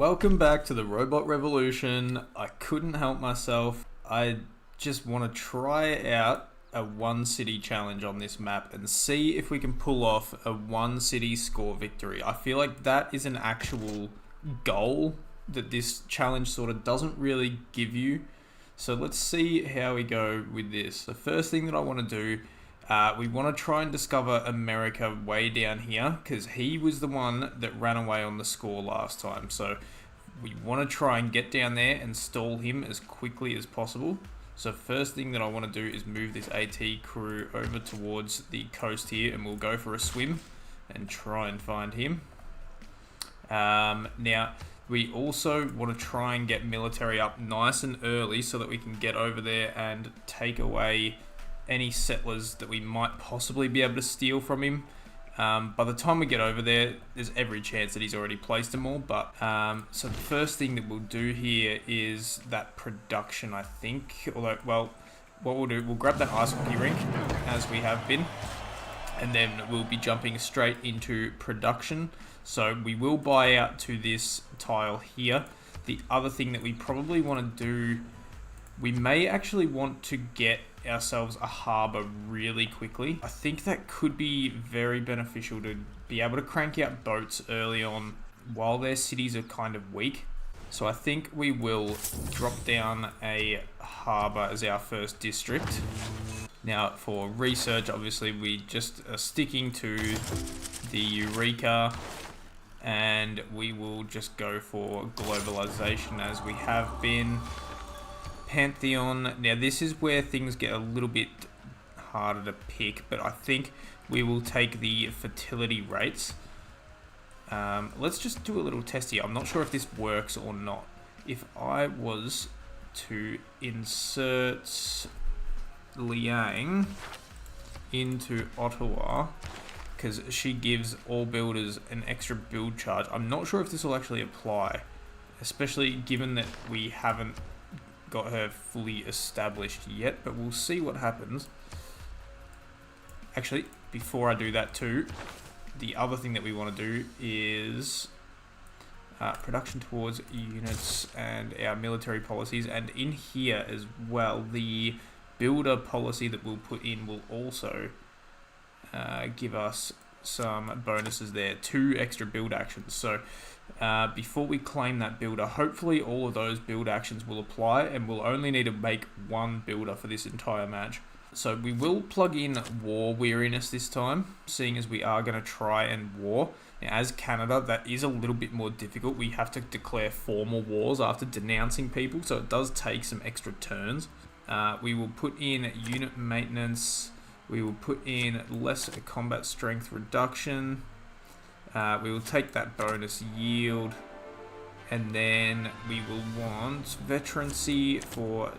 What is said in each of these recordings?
Welcome back to the Robot Revolution. I couldn't help myself. I just want to try out a one city challenge on this map and see if we can pull off a one city score victory. I feel like that is an actual goal that this challenge sort of doesn't really give you. So let's see how we go with this. The first thing that I want to do, we want to try and discover America way down here because he was the one that ran away on the score last time. So we want to try and get down there and stall him as quickly as possible. So first thing that I want to do is move this AT crew over towards the coast here, and we'll go for a swim and try and find him. Now, we also want to try and get military up nice and early so that we can get over there and take away any settlers that we might possibly be able to steal from him. By the time we get over there, there's every chance that he's already placed them all. But so the first thing that we'll do here is that production, I think. Although, well, what we'll do, we'll grab that ice hockey rink as we have been, and then we'll be jumping straight into production. So we will buy out to this tile here. The other thing that we probably want to do, we may actually want to get ourselves a harbour really quickly. I think that could be very beneficial to be able to crank out boats early on while their cities are kind of weak. So I think we will drop down a harbour as our first district. Now for research, obviously we just are sticking to the Eureka, and we will just go for globalization as we have been. Pantheon. Now this is where things get a little bit harder to pick, but I think we will take the fertility rates. Let's just do a little test here. I'm not sure if this works or not. If I was to insert Liang into Ottawa, because she gives all builders an extra build charge, I'm not sure if this will actually apply, especially given that we haven't got her fully established yet, but we'll see what happens. Actually, before I do that too, the other thing that we want to do is production towards units and our military policies, and in here as well, the builder policy that we'll put in will also give us some bonuses there, 2 extra build actions. So before we claim that builder, hopefully all of those build actions will apply, and we'll only need to make 1 builder for this entire match. So we will plug in war weariness this time, seeing as we are going to try and war. Now, as Canada, that is a little bit more difficult. We have to declare formal wars after denouncing people, so it does take some extra turns. We will put in unit maintenance. We will put in less combat strength reduction. We will take that bonus yield, and then we will want veterancy for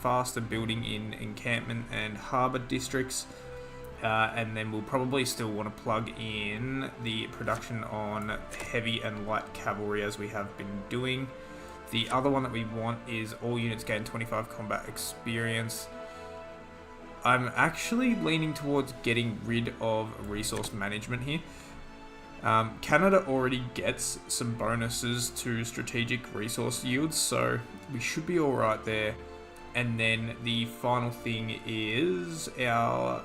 faster building in encampment and harbour districts, and then we'll probably still want to plug in the production on heavy and light cavalry as we have been doing. The other one that we want is all units gain 25 combat experience. I'm actually leaning towards getting rid of resource management here. Canada already gets some bonuses to strategic resource yields, so we should be alright there. And then the final thing is our,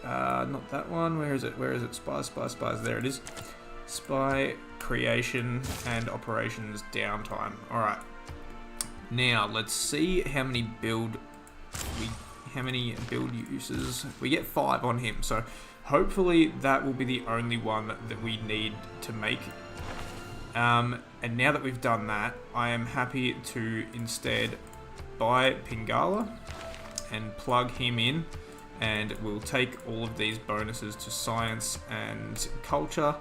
not that one, where is it? Spies, there it is. Spy creation and operations downtime. Alright. Now, let's see how many build uses. We get 5 on him, so hopefully that will be the only one that we need to make. And now that we've done that, I am happy to instead buy Pingala and plug him in, and we'll take all of these bonuses to science and culture,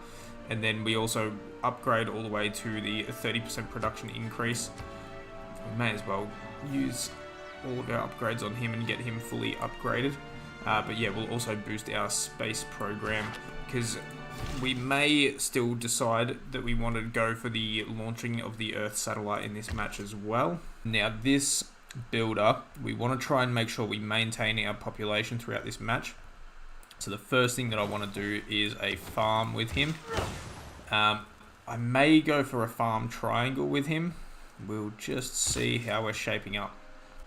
and then we also upgrade all the way to the 30% production increase. We may as well use all of our upgrades on him and get him fully upgraded. But yeah, we'll also boost our space program, because we may still decide that we want to go for the launching of the Earth satellite in this match as well. Now this builder, we want to try and make sure we maintain our population throughout this match. So the first thing that I want to do is a farm with him. I may go for a farm triangle with him. We'll just see how we're shaping up.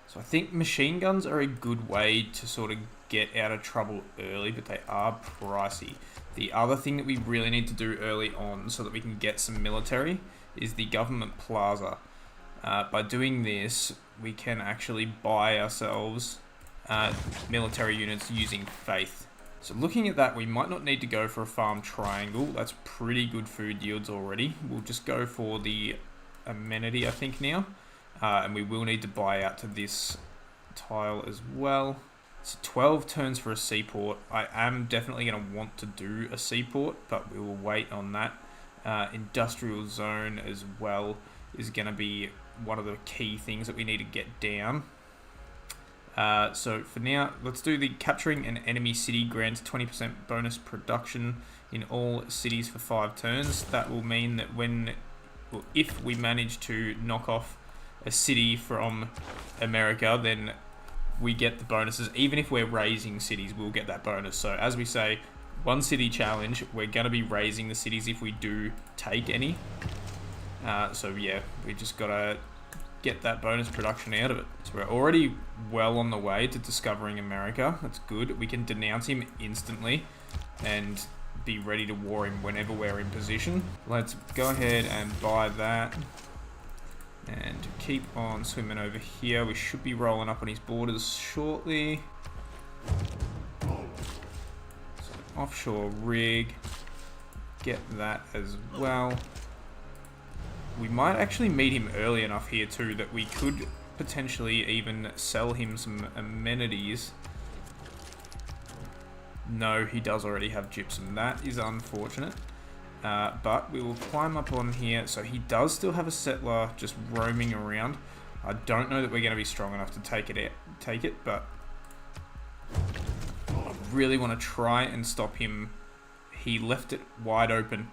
So I think machine guns are a good way to sort of get out of trouble early, but they are pricey. The other thing that we really need to do early on so that we can get some military is the government plaza. By doing this, we can actually buy ourselves military units using faith. So looking at that, we might not need to go for a farm triangle. That's pretty good food yields already. We'll just go for the amenity, I think, now. And we will need to buy out to this tile as well. So 12 turns for a seaport. I am definitely going to want to do a seaport, but we will wait on that. Industrial zone as well is going to be one of the key things that we need to get down. So for now, let's do the capturing an enemy city grants 20% bonus production in all cities for 5 turns. That will mean that if we manage to knock off a city from America, then we get the bonuses. Even if we're raising cities, we'll get that bonus. So as we say, 1 city challenge, we're going to be raising the cities if we do take any. So yeah, we just got to get that bonus production out of it. So we're already well on the way to discovering America. That's good. We can denounce him instantly and be ready to war him whenever we're in position. Let's go ahead and buy that and keep on swimming over here. We should be rolling up on his borders shortly. So offshore rig, get that as well. We might actually meet him early enough here too that we could potentially even sell him some amenities. No, he does already have gypsum. That is unfortunate. But we will climb up on here. So he does still have a settler just roaming around. I don't know that we're going to be strong enough to take it, but I really want to try and stop him. He left it wide open.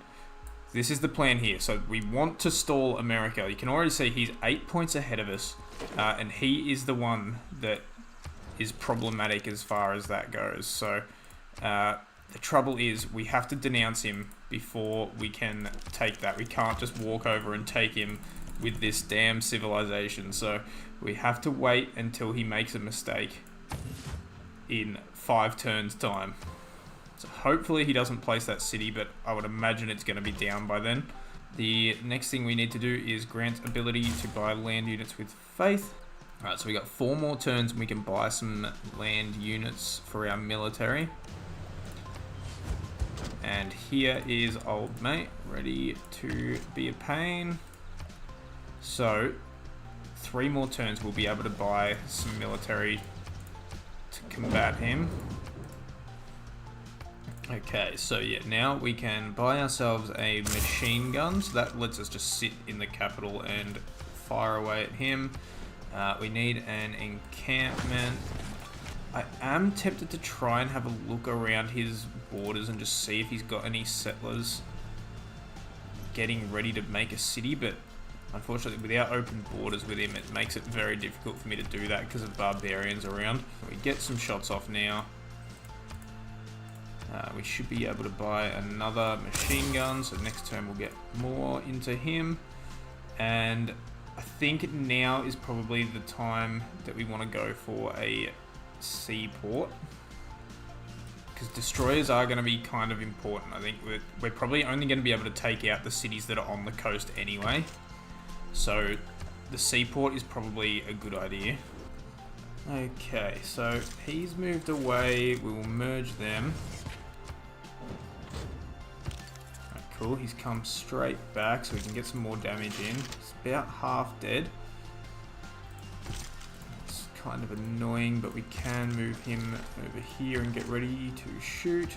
This is the plan here. So we want to stall America. You can already see he's 8 points ahead of us, and he is the one that is problematic as far as that goes. So the trouble is we have to denounce him before we can take that. We can't just walk over and take him with this damn civilization. So we have to wait until he makes a mistake in 5 turns time. So hopefully he doesn't place that city, but I would imagine it's going to be down by then. The next thing we need to do is grant ability to buy land units with faith. Alright, so we got 4 more turns and we can buy some land units for our military. And here is old mate, ready to be a pain. So 3 more turns we'll be able to buy some military to combat him. Okay, so yeah, now we can buy ourselves a machine gun. So that lets us just sit in the capital and fire away at him. We need an encampment. I am tempted to try and have a look around his borders and just see if he's got any settlers getting ready to make a city, but unfortunately without open borders with him, it makes it very difficult for me to do that because of barbarians around. We get some shots off now. We should be able to buy another machine gun, so next turn we'll get more into him. And I think now is probably the time that we want to go for a seaport, because destroyers are going to be kind of important. I think we're probably only going to be able to take out the cities that are on the coast anyway, so the seaport is probably a good idea. Okay, so he's moved away. We will merge them. Cool, he's come straight back so we can get some more damage in. He's about half dead. It's kind of annoying, but we can move him over here and get ready to shoot.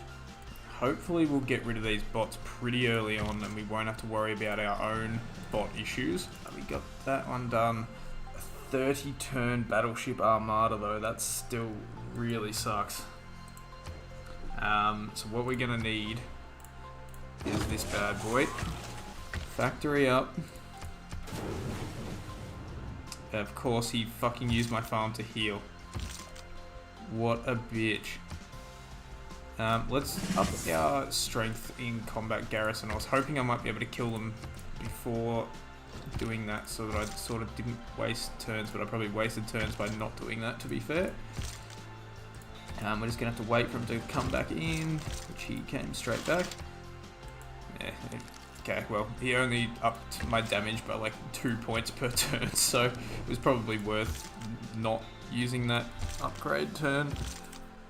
Hopefully we'll get rid of these bots pretty early on and we won't have to worry about our own bot issues. We got that one done. A 30 turn battleship armada though, that still really sucks. So what we're gonna need is this bad boy. Factory up. Of course, he fucking used my farm to heal. What a bitch. Let's up our strength in combat garrison. I was hoping I might be able to kill them before doing that so that I sort of didn't waste turns, but I probably wasted turns by not doing that, to be fair. We're just going to have to wait for him to come back in, which he came straight back. Yeah, okay, well, he only upped my damage by like 2 points per turn, so it was probably worth not using that upgrade turn.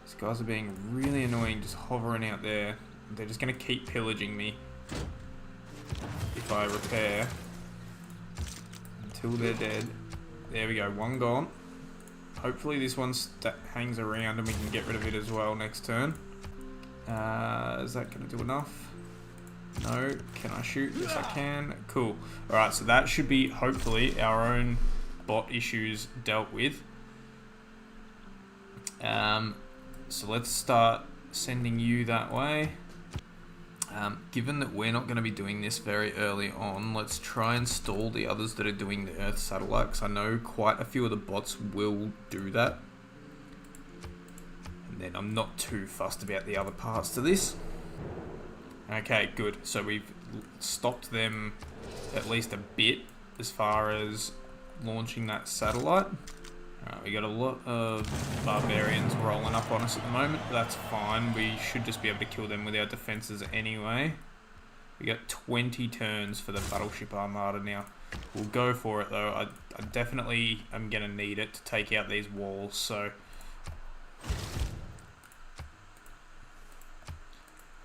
These guys are being really annoying, just hovering out there. They're just going to keep pillaging me if I repair until they're dead. There we go, one gone. Hopefully this one hangs around and we can get rid of it as well next turn. Is that going to do enough? No. Can I shoot? Yes, I can. Cool. Alright, so that should be, hopefully, our own bot issues dealt with. So let's start sending you that way. Given that we're not going to be doing this very early on, let's try and stall the others that are doing the Earth satellite, because I know quite a few of the bots will do that. And then I'm not too fussed about the other parts to this. Okay, good. So we've stopped them at least a bit as far as launching that satellite. We got a lot of barbarians rolling up on us at the moment. That's fine. We should just be able to kill them with our defenses anyway. We got 20 turns for the battleship armada now. We'll go for it though. I definitely am going to need it to take out these walls, so...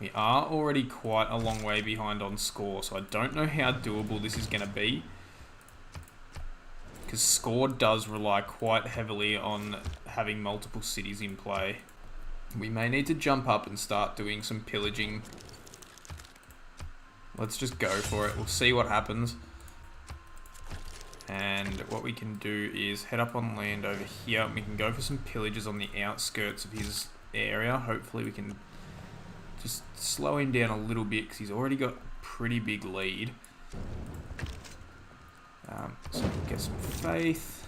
We are already quite a long way behind on score, so I don't know how doable this is going to be. Because score does rely quite heavily on having multiple cities in play. We may need to jump up and start doing some pillaging. Let's just go for it. We'll see what happens. And what we can do is head up on land over here. And we can go for some pillages on the outskirts of his area. Hopefully we can just slow him down a little bit because he's already got a pretty big lead. So we'll get some faith.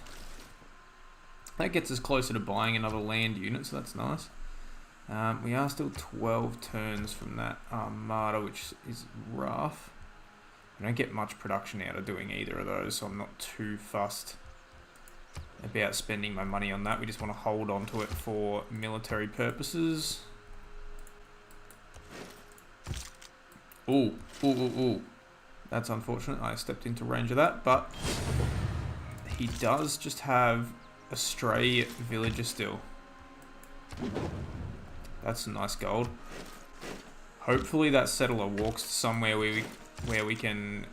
That gets us closer to buying another land unit, so that's nice. We are still 12 turns from that armada, which is rough. I don't get much production out of doing either of those, so I'm not too fussed about spending my money on that. We just want to hold on to it for military purposes. Ooh, ooh, ooh, ooh. That's unfortunate. I stepped into range of that, but he does just have a stray villager still. That's some nice gold. Hopefully that settler walks to somewhere where we can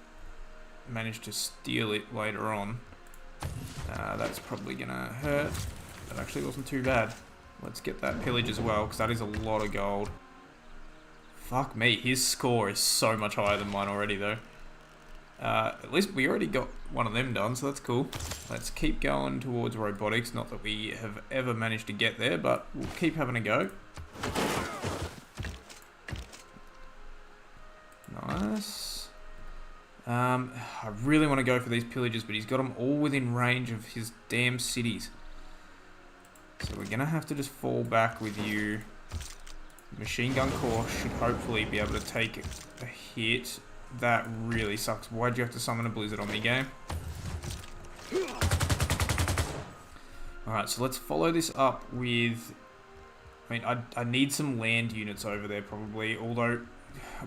manage to steal it later on. That's probably gonna hurt. That actually wasn't too bad. Let's get that pillage as well, because that is a lot of gold. Fuck me, his score is so much higher than mine already though. At least we already got one of them done, so that's cool. Let's keep going towards robotics. Not that we have ever managed to get there, but we'll keep having a go. Nice. I really want to go for these pillages, but he's got them all within range of his damn cities. So we're going to have to just fall back with you. Machine gun corps should hopefully be able to take a hit. That really sucks. Why'd you have to summon a blizzard on me, game? Alright, so let's follow this up with... I mean, I need some land units over there probably, although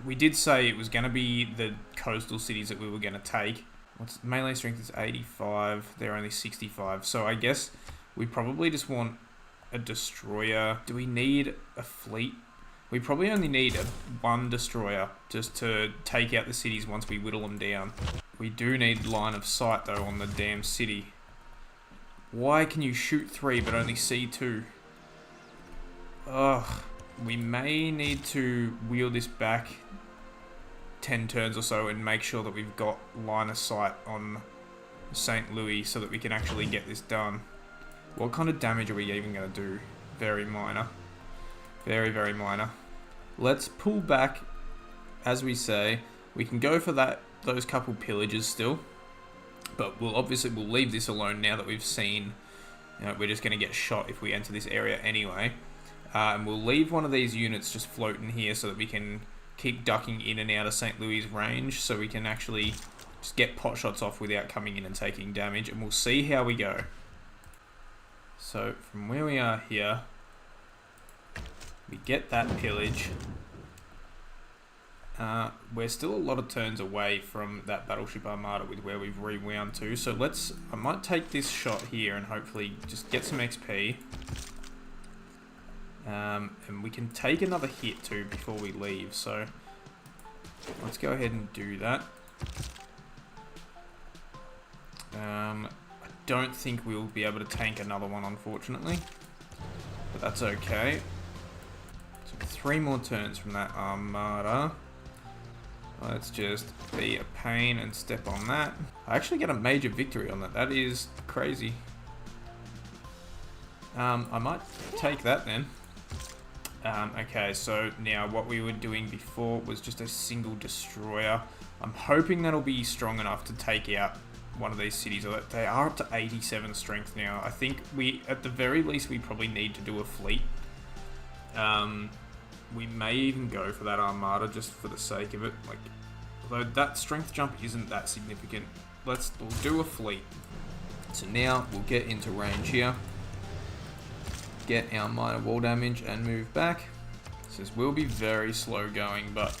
we did say it was going to be the coastal cities that we were going to take. What's melee strength is 85, they're only 65, so I guess we probably just want a destroyer. Do we need a fleet? We probably only need one destroyer just to take out the cities once we whittle them down. We do need line of sight though on the damn city. Why can you shoot 3 but only see 2? Ugh. We may need to wheel this back 10 turns or so and make sure that we've got line of sight on St. Louis so that we can actually get this done. What kind of damage are we even going to do? Very minor. Very, very minor. Let's pull back, as we say. We can go for those couple pillages still, but we'll leave this alone now that we've seen. You know, we're just going to get shot if we enter this area anyway. And we'll leave one of these units just floating here so that we can keep ducking in and out of St. Louis' range, so we can actually just get pot shots off without coming in and taking damage, and we'll see how we go. So from where we are here, we get that pillage. We're still a lot of turns away from that battleship armada with where we've rewound to, so I might take this shot here and hopefully just get some XP. And we can take another hit too before we leave, so let's go ahead and do that. I don't think we'll be able to tank another one, unfortunately, but that's okay. So 3 more turns from that armada. Let's just be a pain and step on that. I actually get a major victory on that. That is crazy. I might take that then. Okay, so now what we were doing before was just a single destroyer. I'm hoping that'll be strong enough to take out one of these cities. They are up to 87 strength now. I think at the very least, we probably need to do a fleet. We may even go for that armada just for the sake of it. Like, although that strength jump isn't that significant, we'll do a fleet. So now we'll get into range here, get our minor wall damage, and move back. This will be very slow going, but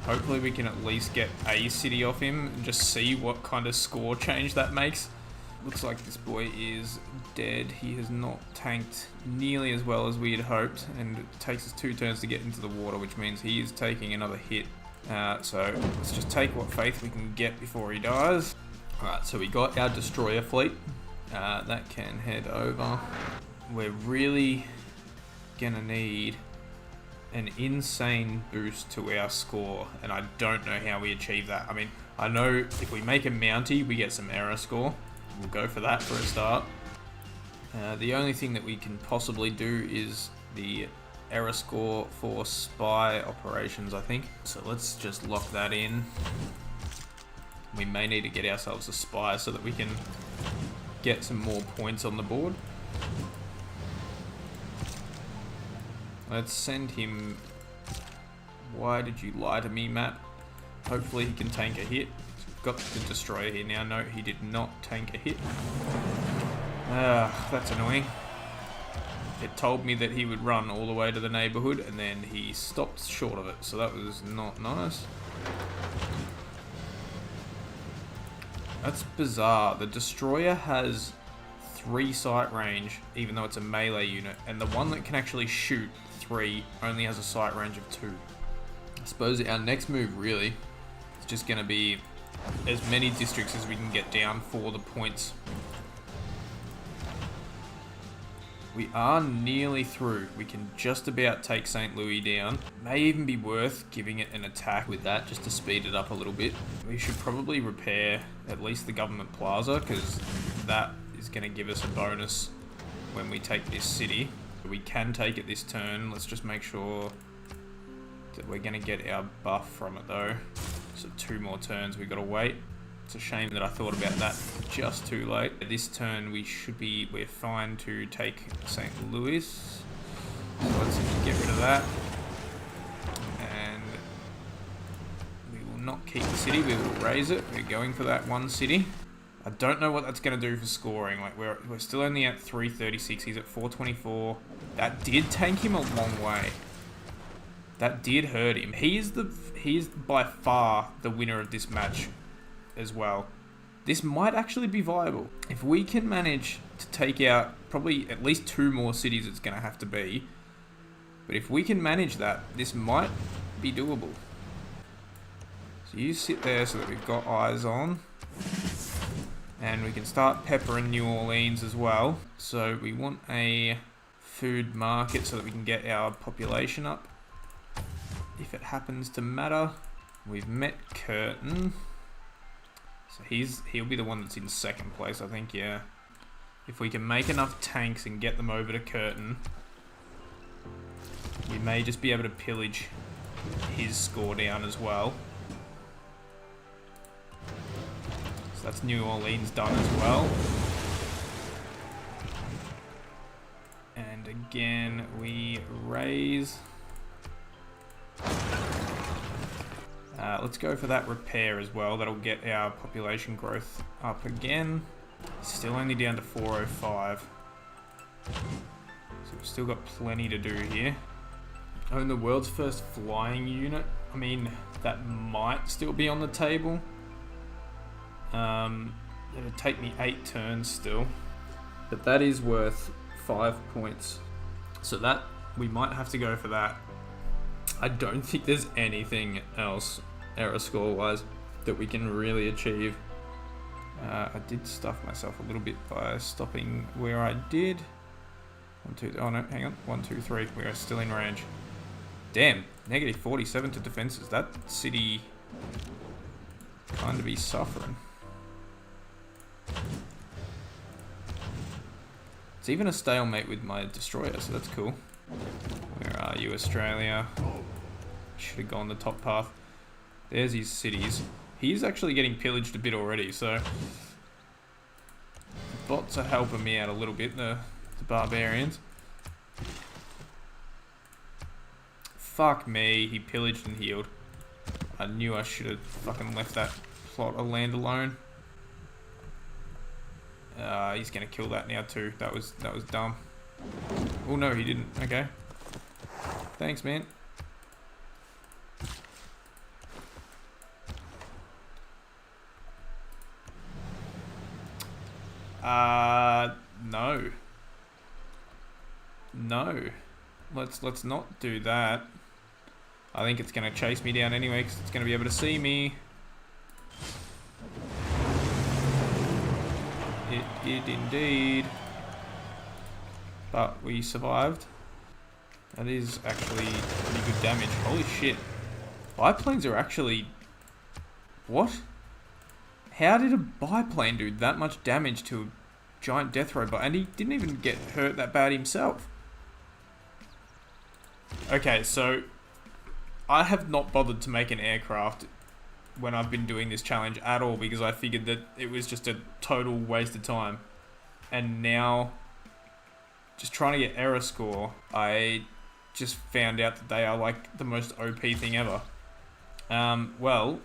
hopefully we can at least get a city off him and just see what kind of score change that makes. Looks like this boy is dead. He has not tanked nearly as well as we had hoped, and it takes us 2 turns to get into the water, which means he is taking another hit. So let's just take what faith we can get before he dies. Alright, so we got our destroyer fleet. That can head over. We're really gonna need an insane boost to our score, and I don't know how we achieve that. I mean, I know if we make a Mountie, we get some error score. We'll go for that for a start. The only thing that we can possibly do is the error score for spy operations, I think. So let's just lock that in. We may need to get ourselves a spy so that we can get some more points on the board. Let's send him... Why did you lie to me, Matt? Hopefully he can tank a hit. Got the destroyer here now. No, he did not tank a hit. That's annoying. It told me that he would run all the way to the neighborhood, and then he stopped short of it, so that was not nice. That's bizarre. The destroyer has 3 sight range, even though it's a melee unit, and the one that can actually shoot 3 only has a sight range of 2. I suppose our next move really is just going to be as many districts as we can get down for the points. We are nearly through. We can just about take St. Louis down. May even be worth giving it an attack with that just to speed it up a little bit. We should probably repair at least the government plaza, because that is going to give us a bonus when we take this city. We can take it this turn. Let's just make sure that we're going to get our buff from it though. So 2 more turns we've got to wait. It's a shame that I thought about that just too late. This turn we're fine to take St. Louis. So let's get rid of that. And we will not keep the city, we will raise it. We're going for that 1 city. I don't know what that's going to do for scoring. Like we're still only at 336, he's at 424. That did tank him a long way. That did hurt him. He is by far the winner of this match as well. This might actually be viable. If we can manage to take out probably at least 2 more cities, it's going to have to be. But if we can manage that, this might be doable. So you sit there so that we've got eyes on. And we can start peppering New Orleans as well. So we want a food market so that we can get our population up, if it happens to matter. We've met Curtin. So he'll be the one that's in 2nd place, I think, yeah. If we can make enough tanks and get them over to Curtin, we may just be able to pillage his score down as well. So that's New Orleans done as well. And again, we raise. Let's go for that repair as well. That'll get our population growth up again. Still only down to 405. So we've still got plenty to do here. Own the world's first flying unit. I mean, that might still be on the table. It'll take me 8 turns still. But that is worth 5 points. So that, we might have to go for that. I don't think there's anything else, error score wise, that we can really achieve. I did stuff myself a little bit by stopping where I did. 1, 2, oh no, hang on. 1, 2, 3, we are still in range. Damn, negative 47 to defenses. That city kind of be suffering. It's even a stalemate with my destroyer, so that's cool. Where are you, Australia? Should have gone the top path. There's his cities. He's actually getting pillaged a bit already, so bots are helping me out a little bit, the barbarians. Fuck me, he pillaged and healed. I knew I should have fucking left that plot of land alone. He's gonna kill that now too. That was dumb. Oh no, he didn't. Okay. Thanks, man. No. No. Let's not do that. I think it's gonna chase me down anyway because it's gonna be able to see me. It did indeed. But we survived. That is actually pretty good damage. Holy shit. Biplanes are actually... What? How did a biplane do that much damage to a giant death robot? And he didn't even get hurt that bad himself. Okay, so I have not bothered to make an aircraft when I've been doing this challenge at all because I figured that it was just a total waste of time. And now, just trying to get error score, I just found out that they are like the most OP thing ever. Well,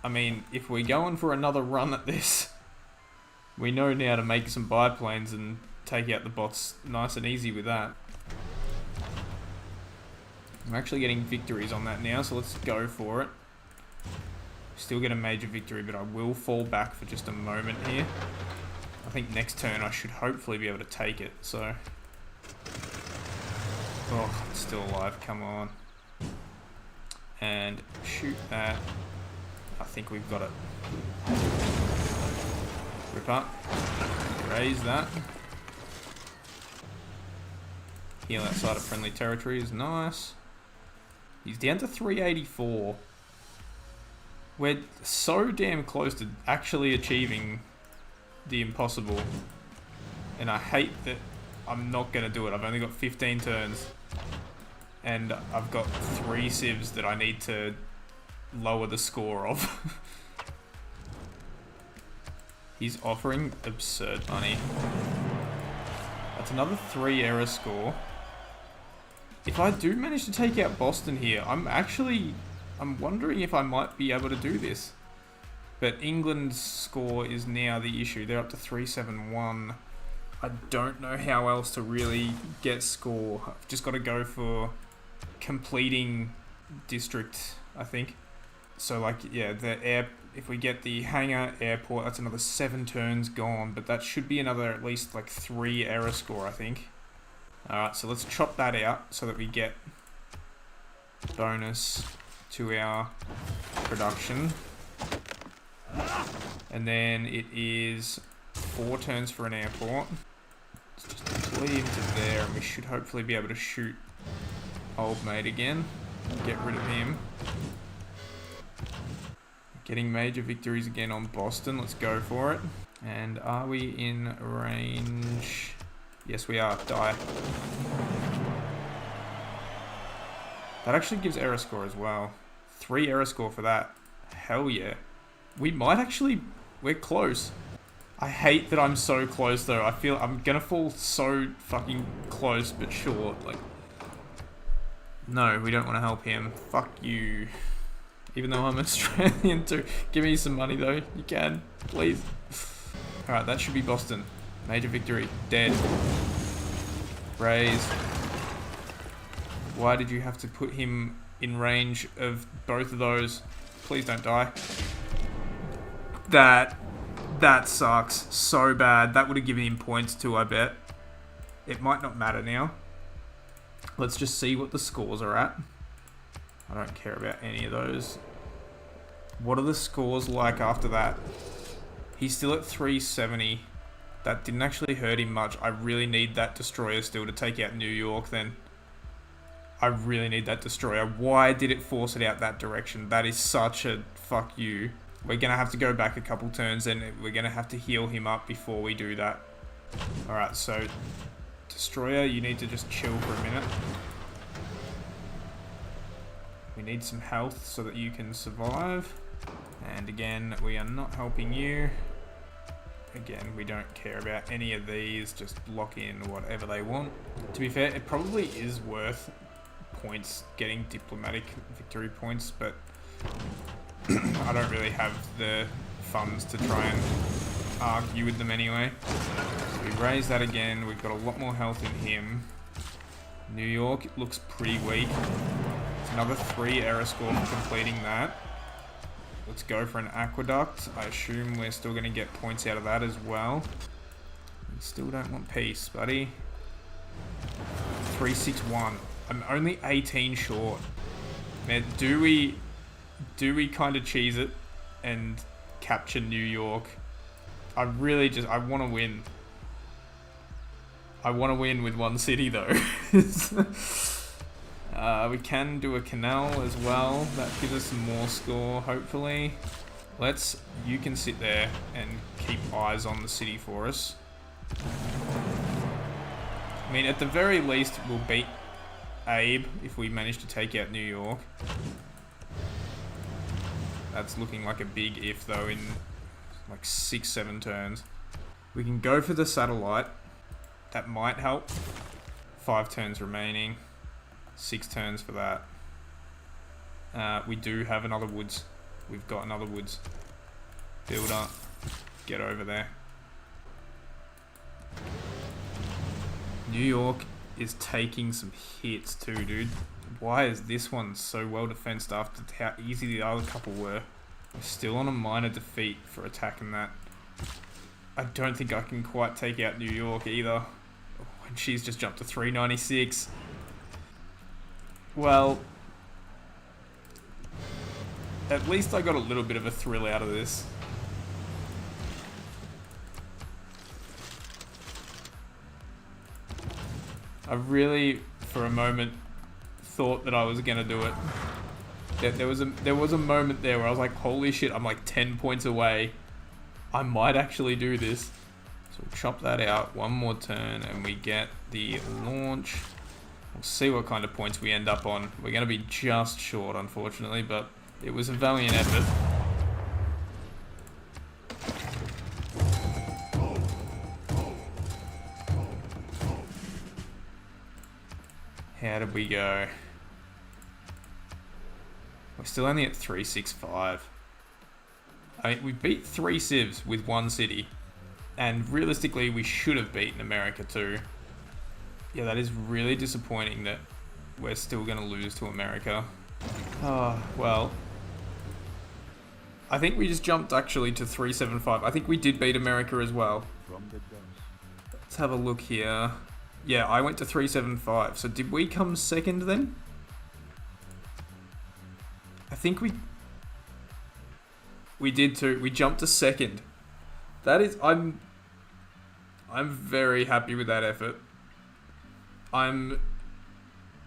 I mean, if we're going for another run at this, we know now to make some biplanes and take out the bots nice and easy with that. I'm actually getting victories on that now, so let's go for it. Still get a major victory, but I will fall back for just a moment here. I think next turn I should hopefully be able to take it, so... Oh, it's still alive, come on. And shoot that. I think we've got it. Rip up. Raise that. Heal outside of friendly territory is nice. He's down to 384. We're so damn close to actually achieving the impossible. And I hate that I'm not going to do it. I've only got 15 turns. And I've got 3 civs that I need to lower the score of. He's offering absurd money. That's another 3 error score. If I do manage to take out Boston here, I'm wondering if I might be able to do this. But England's score is now the issue. They're up to 371. I don't know how else to really get score. I've just got to go for completing district, I think. So like, yeah, if we get the hangar airport, that's another 7 turns gone. But that should be another at least like 3 error score, I think. Alright, so let's chop that out so that we get bonus to our production. And then it is 4 turns for an airport. Let's just deploy into there and we should hopefully be able to shoot old mate again. Get rid of him. Getting major victories again on Boston. Let's go for it. And are we in range? Yes, we are. Die. That actually gives error score as well. 3 error score for that. Hell yeah. We might actually... We're close. I hate that I'm so close though. I feel I'm gonna fall so fucking close but short. Like, no, we don't want to help him. Fuck you. Even though I'm Australian too. Give me some money though. You can, please. Alright, that should be Boston. Major victory. Dead. Raise. Why did you have to put him in range of both of those? Please don't die. That sucks so bad. That would have given him points too, I bet. It might not matter now. Let's just see what the scores are at. I don't care about any of those. What are the scores like after that? He's still at 370. That didn't actually hurt him much. I really need that destroyer still to take out New York then. I really need that destroyer. Why did it force it out that direction? That is such a fuck you. We're going to have to go back a couple turns and we're going to have to heal him up before we do that. Alright, so destroyer, you need to just chill for a minute. We need some health so that you can survive. And again, we are not helping you. Again, we don't care about any of these. Just block in whatever they want. To be fair, it probably is worth points, getting diplomatic victory points, but I don't really have the funds to try and argue with them anyway. So we raise that again. We've got a lot more health in him. New York looks pretty weak. It's another 3 error score for completing that. Let's go for an aqueduct. I assume we're still going to get points out of that as well. We still don't want peace, buddy. 361. I'm only 18 short. Man, do we kind of cheese it and capture New York? I want to win. I want to win with one city though. We can do a canal as well. That gives us some more score, hopefully. You can sit there and keep eyes on the city for us. I mean, at the very least, we'll beat Abe if we manage to take out New York. That's looking like a big if though in like 6-7 turns. We can go for the satellite. That might help. 5 turns remaining. 6 turns for that. We do have another woods. We've got another woods. Build up. Get over there. New York is taking some hits too, dude. Why is this one so well defensed after how easy the other couple were? We're still on a minor defeat for attacking that. I don't think I can quite take out New York either. Oh, and she's just jumped to 396. Well, at least I got a little bit of a thrill out of this. I really, for a moment, thought that I was gonna do it. There was a moment there where I was like, holy shit, I'm like 10 points away. I might actually do this. So we'll chop that out, one more turn, and we get the launch. We'll see what kind of points we end up on. We're gonna be just short, unfortunately, but it was a valiant effort. How did we go? We're still only at 365. I mean, we beat 3 civs with 1 city. And realistically, we should have beaten America too. Yeah, that is really disappointing that we're still going to lose to America. Oh, well. I think we just jumped actually to 375. I think we did beat America as well. Let's have a look here. Yeah, I went to 375. So did we come second then? I think we did too. We jumped to second. That is, I'm very happy with that effort. I'm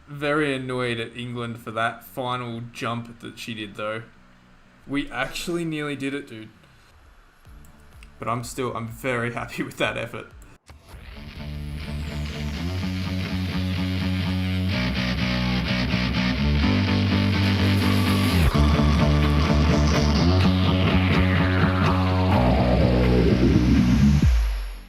very annoyed at England for that final jump that she did though. We actually nearly did it, dude. But I'm very happy with that effort.